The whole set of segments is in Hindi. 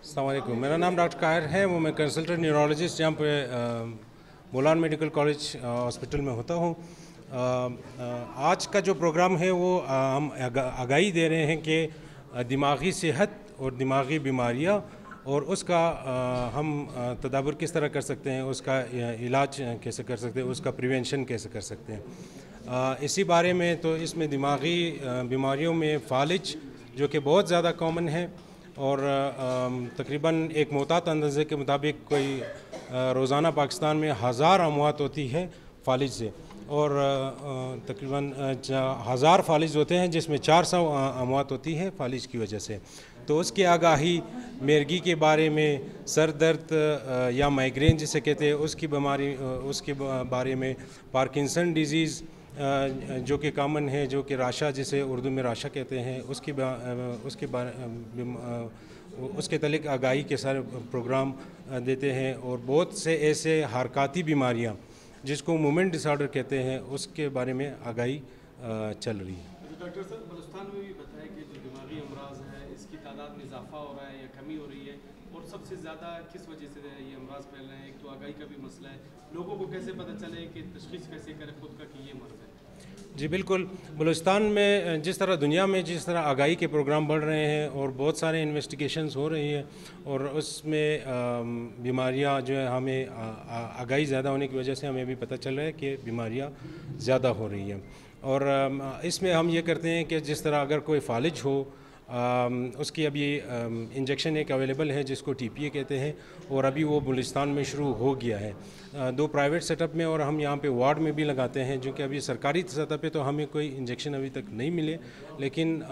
अस्सलाम वालेकुम। मेरा नाम डॉक्टर कायर है। वो मैं कंसल्टेंट न्यूरोलॉजिस्ट यहाँ पे बोलान मेडिकल कॉलेज हॉस्पिटल में होता हूँ। आज का जो प्रोग्राम है वो हम आगाही दे रहे हैं कि दिमागी सेहत और दिमागी बीमारियाँ और उसका हम तदाबुर किस तरह कर सकते हैं, उसका इलाज कैसे कर सकते हैं, उसका प्रिवेंशन कैसे कर सकते हैं। इसी बारे में तो इसमें दिमागी बीमारियों में फालिज जो कि बहुत ज़्यादा कॉमन है और तकरीबन एक मोहतात अंदाजे के मुताबिक कोई रोज़ाना पाकिस्तान में 1000 अमवात होती है फालिज से और तकरीबन 1000 फालिज होते हैं जिसमें 400 अमवात होती है फालिज की वजह से। तो उसकी आगाही मिर्गी के बारे में, सर दर्द या माइग्रेन जिसे कहते हैं उसकी बीमारी, उसके बारे में, पार्किंसन डिजीज़ जो कि कामन है, जो कि राशा जिसे उर्दू में राशा कहते हैं, उसके तलिक आगाही के सारे प्रोग्राम देते हैं और बहुत से ऐसे हरकती बीमारियां जिसको मूवमेंट डिसऑर्डर कहते हैं उसके बारे में आगाही चल रही है। डॉक्टर साहब, बलूचिस्तान में भी बताया कि जो दिमागी अमराज है इसकी तादाद में इजाफा हो रहा है या कमी हो रही है, और सबसे ज़्यादा किस वजह से ये अमराज फैल रहे हैं? एक तो आगाही का भी मसला है, लोगों को कैसे पता चले कि तशखीस कैसे करें खुद का कि ये मर्ज है? जी बिल्कुल, बलूचिस्तान में जिस तरह दुनिया में जिस तरह आगाही के प्रोग्राम बढ़ रहे हैं और बहुत सारे इन्वेस्टिगेशंस हो रही है और उसमें बीमारियां जो है हमें आगाही ज़्यादा होने की वजह से हमें भी पता चल रहा है कि बीमारियां ज़्यादा हो रही हैं। और इसमें हम ये करते हैं कि जिस तरह अगर कोई फालिज हो उसकी अभी इंजेक्शन एक अवेलेबल है जिसको TPA कहते हैं और अभी वो बलूचिस्तान में शुरू हो गया है, 2 प्राइवेट सेटअप में और हम यहाँ पे वार्ड में भी लगाते हैं, जो कि अभी सरकारी सतह पे तो हमें कोई इंजेक्शन अभी तक नहीं मिले, लेकिन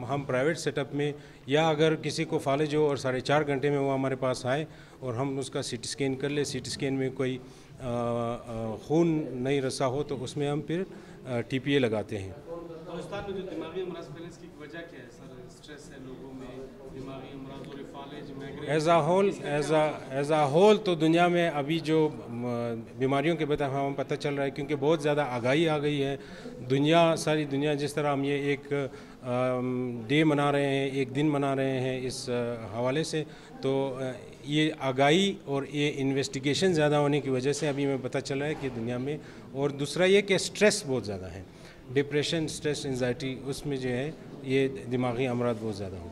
हम प्राइवेट सेटअप में या अगर किसी को फालिज हो और 4.5 घंटे में वो हमारे पास आए और हम उसका CT स्कैन कर ले, CT स्कैन में कोई खून नहीं रसा हो तो उसमें हम फिर TPA लगाते हैं। बलूचिस्तान में जो दिमागी अमराज फैलने की वजह क्या है सर? स्ट्रेस है लोगों में, दिमागी अमराज और फालिज, माइग्रेन एज आ होल तो दुनिया में अभी जो बीमारियों के बारे में हमें पता चल रहा है, क्योंकि बहुत ज़्यादा आगाही आ गई है। सारी दुनिया जिस तरह हम ये एक डे मना रहे हैं, एक दिन मना रहे हैं इस हवाले से, तो ये आगाही और ये इन्वेस्टिगेशन ज़्यादा होने की वजह से अभी हमें पता चला है कि दुनिया में, और दूसरा ये कि स्ट्रेस बहुत ज़्यादा है, डिप्रेशन, स्ट्रेस, एंजाइटी, उसमें जो है ये दिमागी अमराज बहुत ज़्यादा हो।